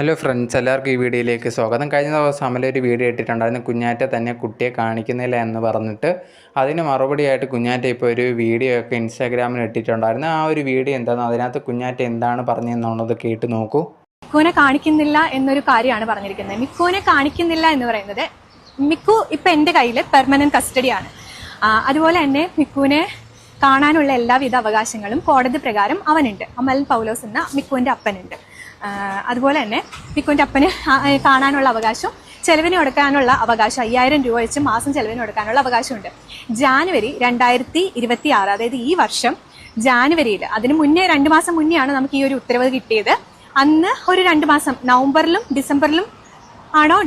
Hello friends, എല്ലാവർക്കും ഈ വീഡിയോയിലേക്ക് സ്വാഗതം. കഴിഞ്ഞ ദിവസം അമലൊരു വീഡിയോ ഇട്ടിട്ടുണ്ടായിരുന്നു, കുഞ്ഞാറ്റ തന്നെ കുട്ടിയെ കാണിക്കുന്നില്ല എന്ന് പറഞ്ഞിട്ട്. അതിന് മറുപടിയായിട്ട് കുഞ്ഞാറ്റ ഇപ്പോൾ ഒരു വീഡിയോ ഒക്കെ ഇൻസ്റ്റാഗ്രാമിൽ ഇട്ടിട്ടുണ്ടായിരുന്നു. ആ ഒരു വീഡിയോ എന്താണെന്ന്, അതിനകത്ത് കുഞ്ഞാറ്റ എന്താണ് പറഞ്ഞതെന്നുള്ളത് കേട്ട് നോക്കൂ. മിക്കുവിനെ കാണിക്കുന്നില്ല എന്നൊരു കാര്യമാണ് പറഞ്ഞിരിക്കുന്നത്. മിക്കുവിനെ കാണിക്കുന്നില്ല എന്ന് പറയുന്നത്, മിക്കു ഇപ്പം എൻ്റെ കയ്യിൽ പെർമനന്റ് കസ്റ്റഡിയാണ്. അതുപോലെ തന്നെ മിക്കുവിനെ കാണാനുള്ള എല്ലാവിധ അവകാശങ്ങളും കോടതി പ്രകാരം അവനുണ്ട്. അമൽ പൗലോസ് എന്ന മിക്കുവിൻ്റെ അപ്പനുണ്ട്. അതുപോലെ തന്നെ മിക്കുവിൻ്റെ അപ്പന് കാണാനുള്ള അവകാശം, ചെലവിന് കൊടുക്കാനുള്ള അവകാശം 5000 രൂപ വെച്ച് മാസം ചെലവിന് കൊടുക്കാനുള്ള അവകാശമുണ്ട്. ജാനുവരി 2026, അതായത് ഈ വർഷം ജാനുവരിയിൽ, അതിന് മുന്നേ 2 മാസം മുന്നെയാണ് നമുക്ക് ഈ ഒരു ഉത്തരവ് കിട്ടിയത്. അന്ന് ഒരു 2 മാസം, നവംബറിലും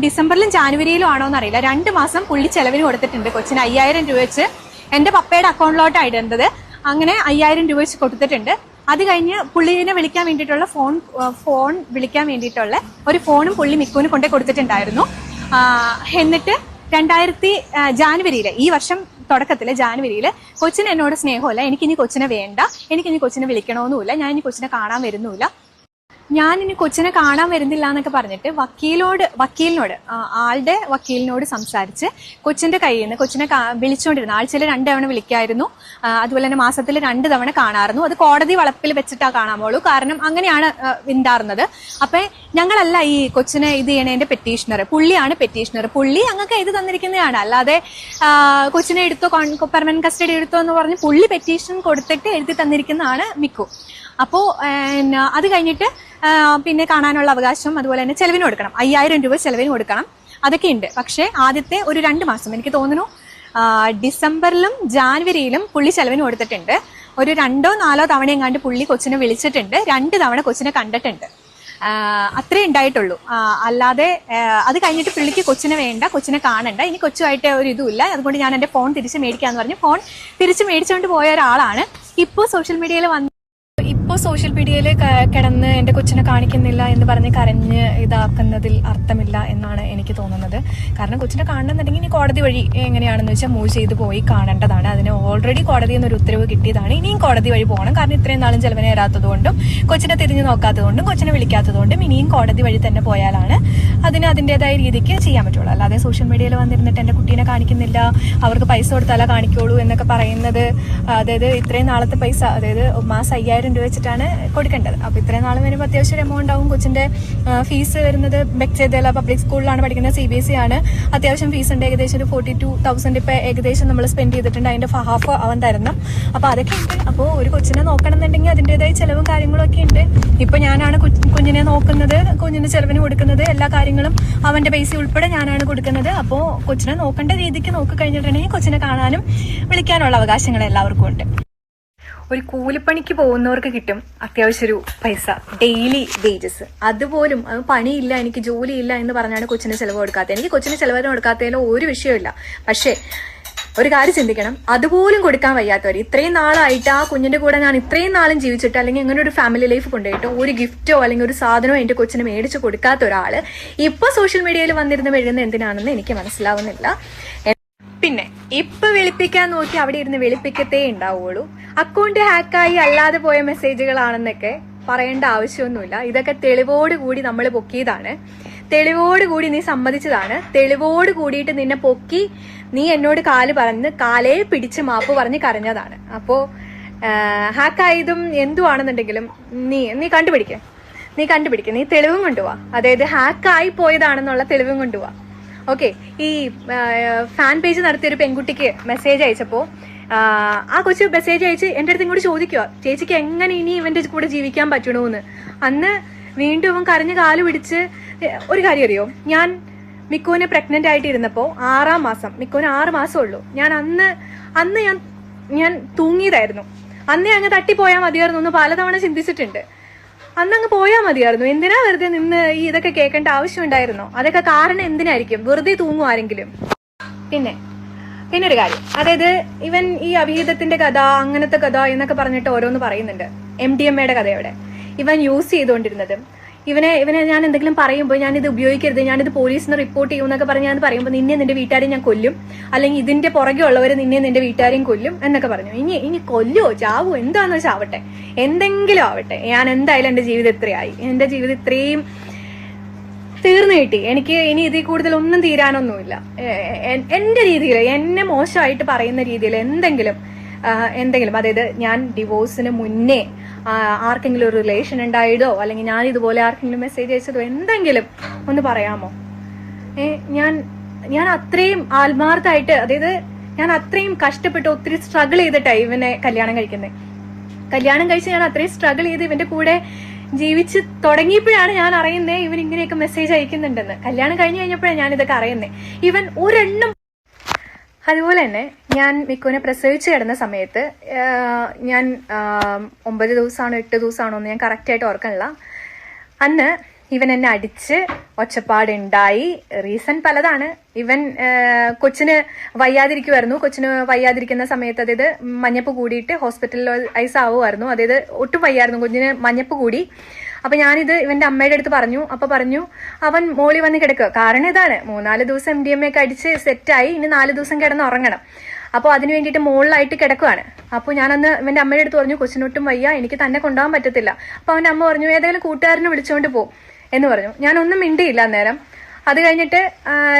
ഡിസംബറിലും ജാനുവരിയിലും ആണോ എന്നറിയില്ല, 2 മാസം പുള്ളി ചെലവിന് കൊടുത്തിട്ടുണ്ട്. കൊച്ചിന് 5000 രൂപ വെച്ച് എൻ്റെ പപ്പയുടെ അക്കൗണ്ടിലോട്ടാണ് ഇടേണ്ടത്. അങ്ങനെ 5000 രൂപ വെച്ച് കൊടുത്തിട്ടുണ്ട്. അത് കഴിഞ്ഞ് പുള്ളിനെ വിളിക്കാൻ വേണ്ടിയിട്ടുള്ള ഫോൺ വിളിക്കാൻ വേണ്ടിയിട്ടുള്ള ഒരു ഫോണും പുള്ളി മിക്കുവിന് കൊണ്ടേ കൊടുത്തിട്ടുണ്ടായിരുന്നു. എന്നിട്ട് ജാനുവരിയിൽ, ഈ വർഷം തുടക്കത്തിൽ ജാനുവരിയിൽ, കൊച്ചിന് എന്നോട് സ്നേഹമല്ല, എനിക്കിനി കൊച്ചിനെ വേണ്ട, എനിക്കിനി കൊച്ചിനെ വിളിക്കണമെന്നുമില്ല, ഞാൻ ഇനി കൊച്ചിനെ കാണാൻ വരുന്നുമില്ല, ഞാനിനി കൊച്ചിനെ കാണാൻ വരുന്നില്ല എന്നൊക്കെ പറഞ്ഞിട്ട് ആളുടെ വക്കീലിനോട് സംസാരിച്ച് കൊച്ചിന്റെ കയ്യിൽ നിന്ന് കൊച്ചിനെ വിളിച്ചുകൊണ്ടിരുന്നു. ആഴ്ചയിൽ 2 തവണ വിളിക്കായിരുന്നു. അതുപോലെ തന്നെ മാസത്തിൽ 2 തവണ കാണാറുന്നു. അത് കോടതി വളപ്പിൽ വെച്ചിട്ടാ കാണാമോളൂ, കാരണം അങ്ങനെയാണ് ഉണ്ടായിരുന്നത്. അപ്പൊ ഞങ്ങളല്ല ഈ കൊച്ചിനെ ഇത് ചെയ്യണതിന്റെ പെറ്റീഷണർ, പുള്ളിയാണ് പെറ്റീഷണർ. പുള്ളി ഞങ്ങൾക്ക് എഴുതി തന്നിരിക്കുന്നതാണ്, അല്ലാതെ കൊച്ചിനെ എടുത്തോ, പെർമനന്റ് കസ്റ്റഡി എടുത്തോ എന്ന് പറഞ്ഞ് പുള്ളി പെറ്റീഷൻ കൊടുത്തിട്ട് എഴുതി തന്നിരിക്കുന്നതാണ് മിക്കു. അപ്പോ അത് കഴിഞ്ഞിട്ട് പിന്നെ കാണാനുള്ള അവകാശം, അതുപോലെ തന്നെ ചെലവിന് കൊടുക്കണം, 5000 രൂപ ചെലവിന് കൊടുക്കണം, അതൊക്കെ ഉണ്ട്. പക്ഷേ ആദ്യത്തെ ഒരു 2 മാസം, എനിക്ക് തോന്നുന്നു ഡിസംബറിലും ജാനുവരിയിലും പുള്ളി ചെലവിന് കൊടുത്തിട്ടുണ്ട്. ഒരു 2-4 തവണയും കണ്ട് പുള്ളി കൊച്ചിനെ വിളിച്ചിട്ടുണ്ട്, 2 തവണ കൊച്ചിനെ കണ്ടിട്ടുണ്ട്. അത്രേ ഉണ്ടായിട്ടുള്ളൂ. അല്ലാതെ അത് കഴിഞ്ഞിട്ട് പുള്ളിക്ക് കൊച്ചിനെ വേണ്ട, കൊച്ചിനെ കാണണ്ട, ഇനി കൊച്ചുമായിട്ട് ഒരു ഇതുമില്ല, അതുകൊണ്ട് ഞാൻ എൻ്റെ ഫോൺ തിരിച്ച് മേടിക്കാന്ന് പറഞ്ഞ് ഫോൺ തിരിച്ച് മേടിച്ചുകൊണ്ട് പോയ ഒരാളാണ്. ഇപ്പോൾ സോഷ്യൽ മീഡിയയിൽ കിടന്ന് എൻ്റെ കൊച്ചിനെ കാണിക്കുന്നില്ല എന്ന് പറഞ്ഞ് കരഞ്ഞ് ഇതാക്കുന്നതിൽ അർത്ഥമില്ല എന്നാണ് എനിക്ക് തോന്നുന്നത്. കാരണം കൊച്ചിനെ കാണണമെന്നുണ്ടെങ്കിൽ ഇനി കോടതി വഴി എങ്ങനെയാണെന്ന് വെച്ചാൽ മൂവ് ചെയ്ത് പോയി കാണേണ്ടതാണ്. അതിന് ഓൾറെഡി കോടതിയിൽ നിന്നൊരു ഉത്തരവ് കിട്ടിയതാണ്. ഇനിയും കോടതി വഴി പോകണം. കാരണം ഇത്രയും നാളും ചെലവിന് തരാത്തതുകൊണ്ടും കൊച്ചിനെ തിരിഞ്ഞു നോക്കാത്തതുകൊണ്ടും കൊച്ചിനെ വിളിക്കാത്തതുകൊണ്ടും ഇനിയും കോടതി വഴി തന്നെ പോയാലാണ് അതിന് അതിൻ്റെതായ രീതിക്ക് ചെയ്യാൻ പറ്റുള്ളൂ. അല്ലാതെ സോഷ്യൽ മീഡിയയിൽ വന്നിരുന്നിട്ട് എൻ്റെ കുട്ടീനെ കാണിക്കുന്നില്ല, അവർക്ക് പൈസ കൊടുത്താലേ കാണിക്കുള്ളൂ എന്നൊക്കെ പറയുന്നത്, അതായത് ഇത്രയും നാളത്തെ പൈസ, അതായത് മാസം 5000 രൂപ വെച്ചിട്ടാണ് കൊടുക്കേണ്ടത്. അപ്പോൾ ഇത്രയും നാൾ വരുമ്പോൾ അത്യാവശ്യം ഒരു എമൗണ്ട് ആവും. കൊച്ചിന്റെ ഫീസ് വരുന്നത് ബെക്ചേദല പബ്ലിക് സ്കൂളിലാണ് പഠിക്കുന്നത്, CBSE ആണ്. അത്യാവശ്യം ഫീസ് ഉണ്ട്, ഏകദേശം ഒരു 42,000 ഇപ്പം ഏകദേശം നമ്മൾ സ്പെൻഡ് ചെയ്തിട്ടുണ്ട്. അതിന്റെ ഹാഫ് അവൻ തരണം. അപ്പോൾ അതൊക്കെ ഉണ്ട്. അപ്പോൾ ഒരു കൊച്ചിനെ നോക്കണമെന്നുണ്ടെങ്കിൽ അതിൻ്റെതായ ചെലവും കാര്യങ്ങളും ഒക്കെ ഉണ്ട്. ഇപ്പൊ ഞാനാണ് കുഞ്ഞിനെ നോക്കുന്നത്, കുഞ്ഞിന് ചെലവിന് കൊടുക്കുന്നത്, എല്ലാ കാര്യങ്ങളും അവന്റെ പൈസ ഉൾപ്പെടെ ഞാനാണ് കൊടുക്കുന്നത്. അപ്പോൾ കൊച്ചിനെ നോക്കേണ്ട രീതിക്ക് നോക്കി കഴിഞ്ഞിട്ടുണ്ടെങ്കിൽ കൊച്ചിനെ കാണാനും വിളിക്കാനുള്ള അവകാശങ്ങൾ എല്ലാവർക്കും ഉണ്ട്. ഒരു കൂലിപ്പണിക്ക് പോകുന്നവർക്ക് കിട്ടും അത്യാവശ്യം ഒരു പൈസ, ഡെയിലി വേജസ്. അതുപോലും അത് പണിയില്ല, എനിക്ക് ജോലിയില്ല എന്ന് പറഞ്ഞാണ് കൊച്ചിന് ചെലവ് കൊടുക്കാത്തത്. എനിക്ക് കൊച്ചിന് ചെലവിന് കൊടുക്കാത്തതിലോ ഒരു വിഷയമില്ല. പക്ഷേ ഒരു കാര്യം ചിന്തിക്കണം, അതുപോലും കൊടുക്കാൻ വയ്യാത്തവർ, ഇത്രയും നാളായിട്ട് ആ കുഞ്ഞിന്റെ കൂടെ ഞാൻ ഇത്രയും നാളും ജീവിച്ചിട്ട്, അല്ലെങ്കിൽ അങ്ങനെ ഒരു ഫാമിലി ലൈഫ് കൊണ്ടുപോയിട്ട് ഒരു ഗിഫ്റ്റോ അല്ലെങ്കിൽ ഒരു സാധനമോ എന്റെ കൊച്ചിന് മേടിച്ച് കൊടുക്കാത്ത ഒരാള് ഇപ്പൊ സോഷ്യൽ മീഡിയയിൽ വന്നിരുന്ന് എഴുതുന്ന എന്തിനാണെന്ന് എനിക്ക് മനസ്സിലാവുന്നില്ല. പിന്നെ ഇപ്പൊ വെളുപ്പിക്കാൻ നോക്കി അവിടെ ഇരുന്ന് വെളുപ്പിക്കത്തേ ഉണ്ടാവുള്ളൂ. അക്കൗണ്ട് ഹാക്കായി അല്ലാതെ പോയ മെസ്സേജുകളാണെന്നൊക്കെ പറയേണ്ട ആവശ്യമൊന്നുമില്ല. ഇതൊക്കെ തെളിവോടുകൂടി നമ്മൾ പൊക്കിയതാണ്, തെളിവോടുകൂടി നീ സമ്മതിച്ചതാണ്, തെളിവോട് കൂടിയിട്ട് നിന്നെ പൊക്കി നീ എന്നോട് കാലേ പിടിച്ച് മാപ്പ് പറഞ്ഞ് കരഞ്ഞതാണ്. അപ്പോ ഹാക്കായതും എന്തുവാണെന്നുണ്ടെങ്കിലും നീ കണ്ടുപിടിക്ക, നീ തെളിവും കൊണ്ടുപോവാ. അതായത് ഹാക്കായി പോയതാണെന്നുള്ള തെളിവും കൊണ്ടുപോവാ. ഓക്കെ, ഈ ഫാൻ പേജ് നടത്തിയൊരു പെൺകുട്ടിക്ക് മെസ്സേജ് അയച്ചപ്പോ ആ കൊച്ചു മെസ്സേജ് അയച്ച് എൻ്റെ അടുത്ത് ഇങ്ങോട്ട് ചോദിക്കുക, ചേച്ചിക്ക് എങ്ങനെ ഇനി ഇവന്റെ കൂടെ ജീവിക്കാൻ പറ്റണോന്ന്. അന്ന് വീണ്ടും അവൻ കരഞ്ഞ് കാല് പിടിച്ച്, ഒരു കാര്യം അറിയോ, ഞാൻ മിക്കുവിനെ പ്രഗ്നന്റ് ആയിട്ടിരുന്നപ്പോ 6-ാം മാസം, മിക്കുവിന് 6 മാസം ഉള്ളൂ, അന്ന് ഞാൻ തൂങ്ങിയതായിരുന്നു. അന്നേ അങ്ങ് തട്ടിപ്പോയാൽ മതിയായിരുന്നു എന്ന് പലതവണ ചിന്തിച്ചിട്ടുണ്ട്. അന്നങ്ങ് പോയാൽ മതിയായിരുന്നു. എന്തിനാ വെറുതെ നിന്ന് ഈ ഇതൊക്കെ കേൾക്കേണ്ട ആവശ്യം ഉണ്ടായിരുന്നോ? അതൊക്കെ കാരണം എന്തിനായിരിക്കും? വെറുതെ തൂങ്ങും ആരെങ്കിലും? പിന്നെ ഒരു കാര്യം, അതായത് ഇവൻ ഈ അഭിഹിതത്തിന്റെ കഥ, അങ്ങനത്തെ കഥ എന്നൊക്കെ പറഞ്ഞിട്ട് ഓരോന്ന് പറയുന്നുണ്ട്. MDMA കഥയോടെ ഇവൻ യൂസ് ചെയ്തുകൊണ്ടിരുന്നത്, ഇവനെ ഞാൻ എന്തെങ്കിലും പറയുമ്പോൾ ഞാനിത് ഉപയോഗിക്കരുത്, ഞാനിത് പോലീസിന് റിപ്പോർട്ട് ചെയ്യും എന്നൊക്കെ പറഞ്ഞ് ഞാൻ പറയുമ്പോൾ നിന്നെ നിന്റെ വീട്ടുകാരെയും ഞാൻ കൊല്ലും, അല്ലെങ്കിൽ ഇതിന്റെ പുറകെ ഉള്ളവർ നിന്നെ നിന്റെ വീട്ടുകാരെയും കൊല്ലും എന്നൊക്കെ പറഞ്ഞു. ഇനി കൊല്ലോ ചാവോ എന്താന്ന് വെച്ചാൽ ആവട്ടെ, എന്തെങ്കിലും ആവട്ടെ, ഞാൻ എന്തായാലും എന്റെ ജീവിതം ഇത്രയായി, എന്റെ ജീവിതം ഇത്രയും തീർന്നു കിട്ടി. എനിക്ക് ഇനി ഇതിൽ കൂടുതൽ ഒന്നും തീരാനൊന്നുമില്ല. എന്റെ രീതിയിൽ, എന്നെ മോശമായിട്ട് പറയുന്ന രീതിയിൽ എന്തെങ്കിലും അതായത് ഞാൻ ഡിവോഴ്സിന് മുന്നേ ആർക്കെങ്കിലും ഒരു റിലേഷൻ ഉണ്ടായതോ അല്ലെങ്കിൽ ഞാൻ ഇതുപോലെ ആർക്കെങ്കിലും മെസ്സേജ് അയച്ചതോ എന്തെങ്കിലും ഒന്ന് പറയാമോ? ഞാൻ അത്രയും ആത്മാർത്ഥമായിട്ട്, അതായത് ഞാൻ അത്രയും കഷ്ടപ്പെട്ട് ഒത്തിരി സ്ട്രഗിൾ ചെയ്തിട്ടാണ് ഇവനെ കല്യാണം കഴിക്കുന്നത്. കല്യാണം കഴിച്ച് ഞാൻ അത്രയും സ്ട്രഗിൾ ചെയ്ത് ഇവന്റെ കൂടെ ജീവിച്ച് തുടങ്ങിയപ്പോഴാണ് ഞാൻ അറിയുന്നത് ഇവൻ ഇങ്ങനെയൊക്കെ മെസ്സേജ് അയക്കുന്നുണ്ടെന്ന്. കല്യാണം കഴിഞ്ഞു കഴിഞ്ഞപ്പോഴാണ് ഞാൻ ഇതൊക്കെ അറിയുന്നത്. ഇവൻ ഒരെണ്ണം. അതുപോലെ തന്നെ ഞാൻ മിക്കുവിനെ പ്രസവിച്ച് കിടന്ന സമയത്ത് ഞാൻ 9 ദിവസമാണോ 8 ദിവസമാണോ എന്ന് ഞാൻ കറക്റ്റായിട്ട് ഓർക്കണില്ല. അന്ന് ഇവൻ എന്നെ അടിച്ച് ഒച്ചപ്പാടുണ്ടായി. റീസൺ പലതാണ്. ഇവൻ കൊച്ചിന് വയ്യാതിരിക്കുമായിരുന്നു. കൊച്ചിന് വയ്യാതിരിക്കുന്ന സമയത്ത്, അതായത് മഞ്ഞപ്പ് കൂടിയിട്ട് ഹോസ്പിറ്റലൈസ് ആവുമായിരുന്നു. അതായത് ഒട്ടും വയ്യായിരുന്നു, കുഞ്ഞിന് മഞ്ഞപ്പ് കൂടി. അപ്പൊ ഞാനിത് ഇവന്റെ അമ്മയുടെ അടുത്ത് പറഞ്ഞു. അപ്പൊ പറഞ്ഞു അവൻ മോളി വന്ന് കിടക്കുക. കാരണം ഇതാണ്, 3-4 ദിവസം MDMA ഒക്കെ അടിച്ച് സെറ്റായി, ഇനി 4 ദിവസം കിടന്ന് ഉറങ്ങണം. അപ്പോൾ അതിന് വേണ്ടിയിട്ട് മുകളിലായിട്ട് കിടക്കുവാണ്. അപ്പോൾ ഞാനന്ന് ഇവന്റെ അമ്മയുടെ അടുത്ത് പറഞ്ഞു കൊച്ചിനൊട്ടും വയ്യ, എനിക്ക് തന്നെ കൊണ്ടുപോകാൻ പറ്റത്തില്ല. അപ്പൊ അവന്റെ അമ്മ പറഞ്ഞു ഏതെങ്കിലും കൂട്ടുകാരനെ വിളിച്ചുകൊണ്ട് പോകും എന്ന് പറഞ്ഞു. ഞാനൊന്നും മിണ്ടിയില്ല അന്നേരം. അത് കഴിഞ്ഞിട്ട്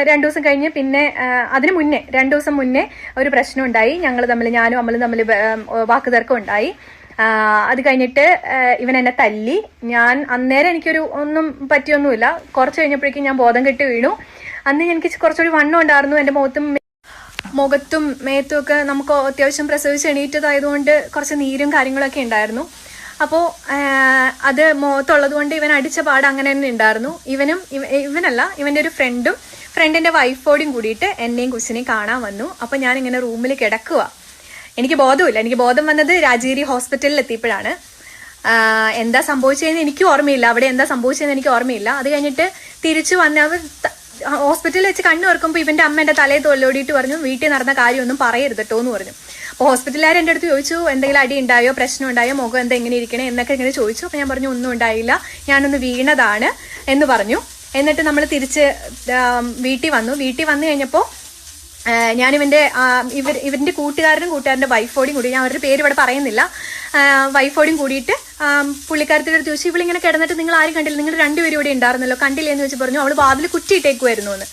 2 ദിവസം കഴിഞ്ഞ് പിന്നെ അതിന് മുന്നേ 2 ദിവസം മുന്നേ ഒരു പ്രശ്നം ഉണ്ടായി. ഞാനും അമലും തമ്മിൽ വാക്കുതർക്കം ഉണ്ടായി. അത് കഴിഞ്ഞിട്ട് ഇവൻ എന്നെ തല്ലി. ഞാൻ അന്നേരം ഒന്നും പറ്റിയൊന്നുമില്ല. കുറച്ച് കഴിഞ്ഞപ്പോഴേക്കും ഞാൻ ബോധം കെട്ട് വീണു. അന്ന് എനിക്ക് കുറച്ചുകൂടി വണ്ണം ഉണ്ടായിരുന്നു. എന്റെ മുഖത്തും മേത്തും ഒക്കെ നമുക്ക് അത്യാവശ്യം പ്രസവിച്ച് എണീറ്റതായതുകൊണ്ട് കുറച്ച് നീരും കാര്യങ്ങളൊക്കെ ഉണ്ടായിരുന്നു. അപ്പോൾ അത് മുഖത്തുള്ളത് കൊണ്ട് ഇവൻ അടിച്ച പാട് അങ്ങനെ തന്നെ ഉണ്ടായിരുന്നു. ഇവന്റെ ഒരു ഫ്രണ്ടിന്റെ വൈഫോടും കൂടിയിട്ട് എന്നെയും കൊച്ചിനെയും കാണാൻ വന്നു. അപ്പൊ ഞാൻ ഇങ്ങനെ റൂമിൽ കിടക്കുക. എനിക്ക് ബോധമില്ല. എനിക്ക് ബോധം വന്നത് രാജഗിരി ഹോസ്പിറ്റലിൽ എത്തിയപ്പോഴാണ്. എന്താ സംഭവിച്ചതെന്ന് എനിക്ക് ഓർമ്മയില്ല. അവിടെ എന്താ സംഭവിച്ചതെന്ന് എനിക്ക് ഓർമ്മയില്ല. അത് കഴിഞ്ഞിട്ട് തിരിച്ചു വന്നവർ ഹോസ്പിറ്റലിൽ വെച്ച് കണ്ണു തുറക്കുമ്പോൾ ഇവന്റെ അമ്മ എന്റെ തലയിൽ തൊല്ലോടിയിട്ട് പറഞ്ഞു വീട്ടിൽ നടന്ന കാര്യമൊന്നും പറയരുത് കേട്ടോ എന്ന് പറഞ്ഞു. അപ്പോൾ ഹോസ്പിറ്റലുകാർ എൻ്റെ അടുത്ത് ചോദിച്ചു എന്തെങ്കിലും അടി ഉണ്ടായോ, പ്രശ്നം ഉണ്ടായോ, മുഖം എന്താ എങ്ങനെ ഇരിക്കണേ എന്നൊക്കെ ഇങ്ങനെ ചോദിച്ചു. അപ്പോൾ ഞാൻ പറഞ്ഞു ഒന്നും ഉണ്ടായില്ല, ഞാനൊന്ന് വീണതാണ് എന്ന് പറഞ്ഞു. എന്നിട്ട് നമ്മൾ തിരിച്ച് വീട്ടിൽ വന്നു. വീട്ടിൽ വന്നു കഴിഞ്ഞപ്പോൾ ഞാൻ ഇവന്റെ കൂട്ടുകാരന്റെ വൈഫോടും കൂടി, ഞാൻ അവരുടെ പേര് ഇവിടെ പറയുന്നില്ല, വൈഫോടും കൂടിയിട്ട് പുള്ളിക്കാരത്തിന്റെ അടുത്ത് ചോദിച്ചു ഇവളിങ്ങനെ കിടന്നിട്ട് നിങ്ങൾ ആരും കണ്ടില്ല, നിങ്ങൾ 2 പേരും ഇവിടെ ഉണ്ടായിരുന്നല്ലോ, കണ്ടില്ലേ എന്ന് വെച്ച് പറഞ്ഞു. അവള് വാതിൽ കുറ്റിയിട്ടേക്കുമായിരുന്നു എന്ന്.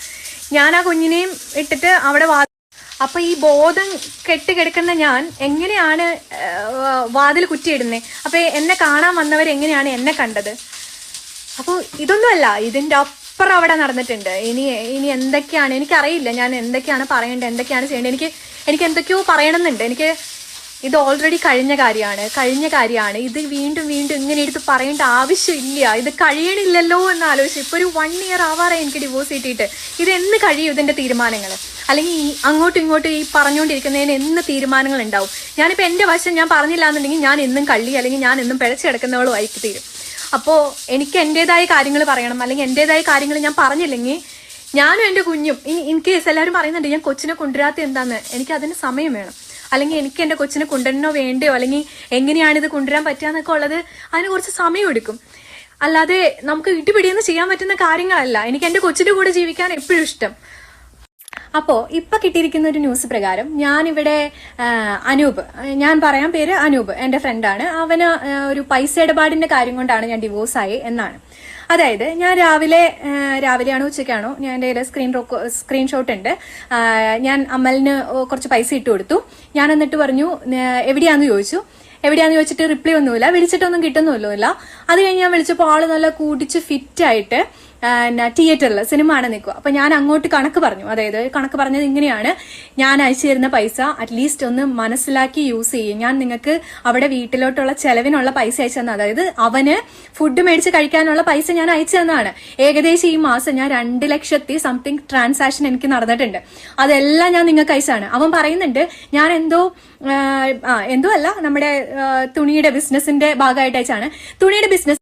ഞാൻ ആ കുഞ്ഞിനെയും ഇട്ടിട്ട് അവിടെ അപ്പൊ ഈ ബോധം കെട്ടുകിടക്കുന്ന ഞാൻ എങ്ങനെയാണ് വാതിൽ കുറ്റിയിടുന്നത്? അപ്പൊ എന്നെ കാണാൻ വന്നവരെങ്ങനെയാണ് എന്നെ കണ്ടത്? അപ്പോൾ ഇതൊന്നുമല്ല, ഇതിന്റെ അപ്പുറം അവിടെ നടന്നിട്ടുണ്ട്. ഇനി എന്തൊക്കെയാണ് എനിക്കറിയില്ല. ഞാൻ എന്തൊക്കെയാണ് പറയേണ്ടത്, എന്തൊക്കെയാണ് ചെയ്യേണ്ടത്, എനിക്ക് എന്തൊക്കെയോ പറയണമെന്നുണ്ട്. ഇത് ഓൾറെഡി കഴിഞ്ഞ കാര്യമാണ്. ഇത് വീണ്ടും ഇങ്ങനെ എടുത്ത് പറയേണ്ട ആവശ്യമില്ല. ഇത് കഴിയണില്ലല്ലോ എന്ന് ആലോചിച്ചു. ഇപ്പൊ ഒരു 1 year ആവാറായി എനിക്ക് ഡിവോഴ്സ് കിട്ടിയിട്ട്. ഇത് എന്ന് കഴിയും ഇതിന്റെ തീരുമാനങ്ങൾ? അല്ലെങ്കിൽ അങ്ങോട്ടും ഇങ്ങോട്ടും ഈ പറഞ്ഞുകൊണ്ടിരിക്കുന്നതിന് എന്ന് തീരുമാനങ്ങൾ ഉണ്ടാവും? ഞാനിപ്പോൾ എൻ്റെ വശം ഞാൻ പറഞ്ഞില്ല എന്നുണ്ടെങ്കിൽ ഞാൻ എന്നും കള്ളി, അല്ലെങ്കിൽ ഞാൻ എന്നും പിഴച്ചു കിടക്കുന്നവളും ആയിട്ട് തീരും. അപ്പോൾ എനിക്ക് എൻ്റെതായ കാര്യങ്ങൾ പറയണം, അല്ലെങ്കിൽ എൻ്റെതായ കാര്യങ്ങൾ ഞാൻ പറഞ്ഞില്ലെങ്കിൽ ഞാനും എൻ്റെ കുഞ്ഞും ഇൻ കേസ് എല്ലാവരും പറയുന്നുണ്ട് ഞാൻ കൊച്ചിനെ കൊണ്ടുവരാത്ത എന്താന്ന്, എനിക്ക് അതിന് സമയം വേണം. അല്ലെങ്കിൽ എനിക്ക് എൻ്റെ കൊച്ചിനെ കൊണ്ടുവരണോ വേണ്ടയോ, അല്ലെങ്കിൽ എങ്ങനെയാണിത് കൊണ്ടുവരാൻ പറ്റുക ഉള്ളത് അതിന് കുറച്ച് സമയം എടുക്കും. അല്ലാതെ നമുക്ക് ഇട്ടുപിടിയെന്ന് ചെയ്യാൻ പറ്റുന്ന കാര്യങ്ങളല്ല. എനിക്ക് എൻ്റെ കൊച്ചിൻ്റെ കൂടെ ജീവിക്കാൻ എപ്പോഴും ഇഷ്ടം. അപ്പോൾ ഇപ്പൊ കിട്ടിയിരിക്കുന്ന ഒരു ന്യൂസ് പ്രകാരം ഞാനിവിടെ അനൂപ്, ഞാൻ പറയാൻ പേര് അനൂപ്, എൻ്റെ ഫ്രണ്ടാണ്. അവന് ഒരു പൈസ ഇടപാടിന്റെ കാര്യം കൊണ്ടാണ് ഞാൻ ഡിവോഴ്സായി എന്നാണ്. അതായത് ഞാൻ രാവിലെയാണോ ഉച്ചയ്ക്കാണോ ഞാൻ എൻ്റെ സ്ക്രീൻഷോട്ട് ഉണ്ട്. ഞാൻ അമലിന് കുറച്ച് പൈസ ഇട്ട് കൊടുത്തു. ഞാൻ എന്നിട്ട് പറഞ്ഞു എവിടെയാന്ന് ചോദിച്ചിട്ട് റിപ്ലൈ ഒന്നുമില്ല, വിളിച്ചിട്ടൊന്നും കിട്ടുന്നുമില്ല. അത് കഴിഞ്ഞ് ഞാൻ വിളിച്ചപ്പോൾ ആള് നല്ല കൂടിച്ച് ഫിറ്റായിട്ട് തിയേറ്ററിൽ സിനിമ ആണ് നിൽക്കുക. അപ്പൊ ഞാൻ അങ്ങോട്ട് കണക്ക് പറഞ്ഞു. അതായത് കണക്ക് പറഞ്ഞത് ഇങ്ങനെയാണ്, ഞാൻ അയച്ചു തരുന്ന പൈസ അറ്റ്ലീസ്റ്റ് ഒന്ന് മനസ്സിലാക്കി യൂസ് ചെയ്യും. ഞാൻ നിങ്ങൾക്ക് അവിടെ വീട്ടിലോട്ടുള്ള ചെലവിനുള്ള പൈസ അയച്ചു തന്ന, അതായത് അവന് ഫുഡ് മേടിച്ച് കഴിക്കാനുള്ള പൈസ ഞാൻ അയച്ചു തന്നതാണ്. ഏകദേശം ഈ മാസം ഞാൻ 2 ലക്ഷത്തി സംതിങ് ട്രാൻസാക്ഷൻ എനിക്ക് നടന്നിട്ടുണ്ട്. അതെല്ലാം ഞാൻ നിങ്ങൾക്ക് അയച്ചാണ്. അവൻ പറയുന്നുണ്ട് ഞാൻ എന്തോ അല്ല, നമ്മുടെ തുണിയുടെ ബിസിനസിന്റെ ഭാഗമായിട്ട് അയച്ചാണ്. തുണിയുടെ ബിസിനസ്